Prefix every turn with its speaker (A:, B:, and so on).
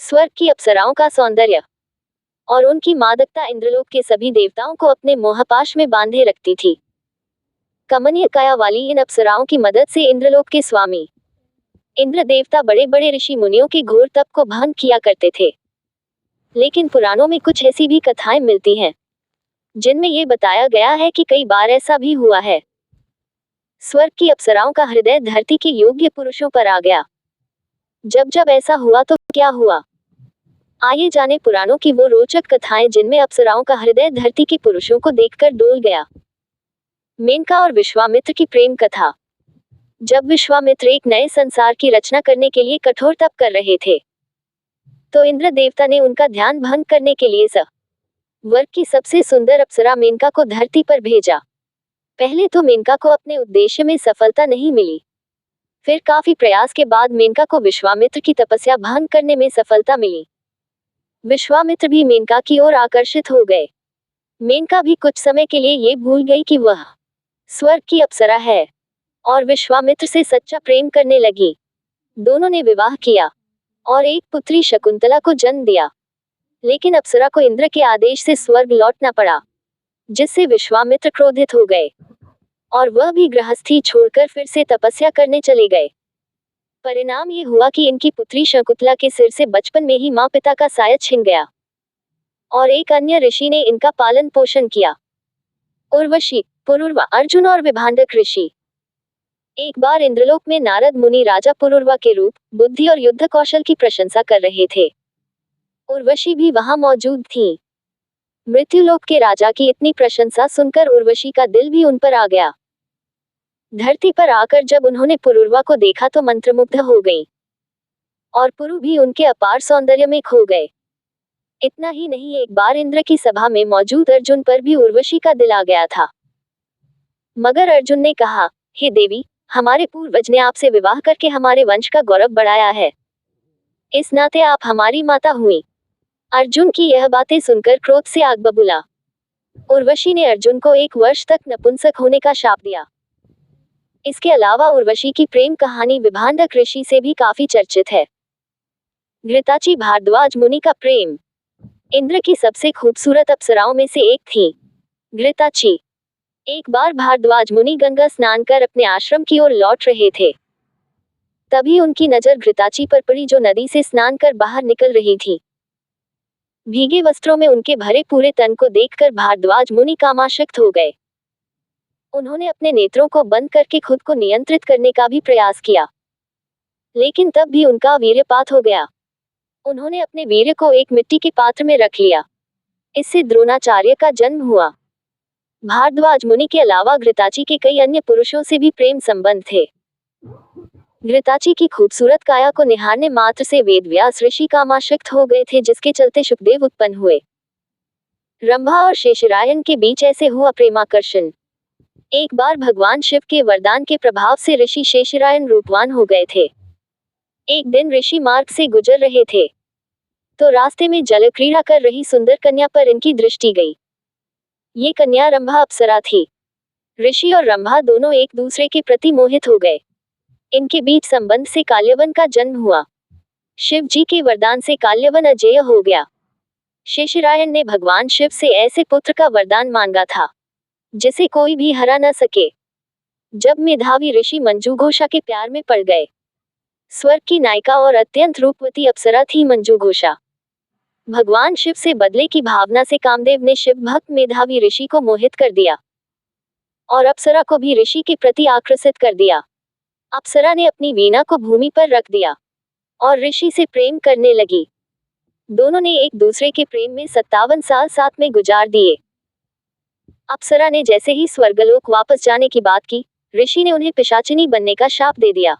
A: स्वर्ग की अप्सराओं का सौंदर्य और उनकी मादकता इंद्रलोक के सभी देवताओं को अपने मोहपाश में बांधे रखती थी। कमनीय काया वाली इन अप्सराओं की मदद से इंद्रलोक के स्वामी इंद्र देवता बड़े बड़े ऋषि मुनियों के घोर तप को भंग किया करते थे। लेकिन पुराणों में कुछ ऐसी भी कथाएं मिलती हैं जिनमें ये बताया गया है कि कई बार ऐसा भी हुआ है। स्वर्ग की अप्सराओं का हृदय धरती के योग्य पुरुषों पर आ गया। जब जब ऐसा हुआ तो क्या हुआ, आइए जाने पुराणों की वो रोचक कथाएं जिनमें अप्सराओं का हृदय धरती के पुरुषों को देखकर डोल गया। मेनका और विश्वामित्र की प्रेम कथा। जब विश्वामित्र एक नए संसार की रचना करने के लिए कठोर तप कर रहे थे, तो इंद्र देवता ने उनका ध्यान भंग करने के लिए स्वर्ग की सबसे सुंदर अप्सरा मेनका को धरती पर भेजा। पहले तो मेनका को अपने उद्देश्य में सफलता नहीं मिली, फिर काफी प्रयास के बाद मेनका को विश्वामित्र की तपस्या भंग करने में सफलता मिली। विश्वामित्र भी मेनका की ओर आकर्षित हो गए। मेनका भी कुछ समय के लिए ये भूल गई कि वह स्वर्ग की अप्सरा है और विश्वामित्र से सच्चा प्रेम करने लगी। दोनों ने विवाह किया और एक पुत्री शकुंतला को जन्म दिया। लेकिन अप्सरा को इंद्र के आदेश से स्वर्ग लौटना पड़ा, जिससे विश्वामित्र क्रोधित हो गए और वह भी गृहस्थी छोड़कर फिर से तपस्या करने चले गए। परिणाम ये हुआ कि इनकी पुत्री शकुंतला के सिर से बचपन में ही माँ पिता का साया छिन गया और एक अन्य ऋषि ने इनका पालन पोषण किया। उर्वशी, पुरुरवा, अर्जुन और विभांडक ऋषि। एक बार इंद्रलोक में नारद मुनि राजा पुरुरवा के रूप, बुद्धि और युद्ध कौशल की प्रशंसा कर रहे थे। उर्वशी भी वहां मौजूद थी। मृत्युलोक के राजा की इतनी प्रशंसा सुनकर उर्वशी का दिल भी उन पर आ गया। धरती पर आकर जब उन्होंने पुरुरवा को देखा तो मंत्रमुग्ध हो गई और पुरु भी उनके अपार सौंदर्य में खो गए। इतना ही नहीं, एक बार इंद्र की सभा में मौजूद अर्जुन पर भी उर्वशी का दिल आ गया था। मगर अर्जुन ने कहा, हे देवी, हमारे पूर्वज ने आपसे विवाह करके हमारे वंश का गौरव बढ़ाया है, इस नाते आप हमारी माता हुई। अर्जुन की यह बातें सुनकर क्रोध से आग बबूला। उर्वशी ने अर्जुन को 1 वर्ष तक नपुंसक होने का शाप दिया। इसके अलावा उर्वशी की प्रेम कहानी विभांडक ऋषि से भी काफी चर्चित है। घृताची भारद्वाज मुनि का प्रेम। इंद्र की सबसे खूबसूरत अप्सराओं में से एक थी घृताची। एक बार भारद्वाज मुनि गंगा स्नान कर अपने आश्रम की ओर लौट रहे थे। तभी उनकी नजर घृताची पर पड़ी, जो नदी से स्नान कर बाहर निकल रही थी। भीगे वस्त्रों में उनके भरे पूरे तन को देखकर भारद्वाज मुनि कामाशक्त हो गए। उन्होंने अपने नेत्रों को बंद करके खुद को नियंत्रित करने का भी प्रयास किया, लेकिन तब भी उनका वीर्यपात हो गया। उन्होंने अपने वीर्य को एक मिट्टी के पात्र में रख लिया। इससे द्रोणाचार्य का जन्म हुआ। भारद्वाज मुनि के अलावा घृताची के कई अन्य पुरुषों से भी प्रेम संबंध थे। घृताची की खूबसूरत काया को निहारने मात्र से वेदव्यास ऋषि कामाशक्त हो गए थे, जिसके चलते शुकदेव उत्पन्न हुए। रंभा और शेषरायन के बीच ऐसे हुआ प्रेमाकर्षण। एक बार भगवान शिव के वरदान के प्रभाव से ऋषि शेषरायन रूपवान हो गए थे। एक दिन ऋषि मार्ग से गुजर रहे थे, तो रास्ते में जल क्रीड़ा कर रही सुंदर कन्या पर इनकी दृष्टि गई। ये कन्या रंभा अप्सरा थी। ऋषि और रंभा दोनों एक दूसरे के प्रति मोहित हो गए। इनके बीच संबंध से काल्यवन का जन्म हुआ। शिव जी के वरदान से काल्यवन अजेय हो गया। शेषरायन ने भगवान शिव से ऐसे पुत्र का वरदान मांगा था जिसे कोई भी हरा न सके। जब मेधावी ऋषि मंजूघोषा के प्यार में पड़ गए। स्वर्ग की नायिका और अत्यंत रूपवती अप्सरा थी मंजूघोषा। भगवान शिव से बदले की भावना से कामदेव ने शिव भक्त मेधावी ऋषि को मोहित कर दिया और अप्सरा को भी ऋषि के प्रति आकर्षित कर दिया। अप्सरा ने अपनी वीणा को भूमि पर रख दिया और ऋषि से प्रेम करने लगी। दोनों ने एक दूसरे के प्रेम में 57 साल साथ में गुजार दिए। अप्सरा ने जैसे ही स्वर्गलोक वापस जाने की बात की, ऋषि ने उन्हें पिशाचिनी बनने का शाप दे दिया।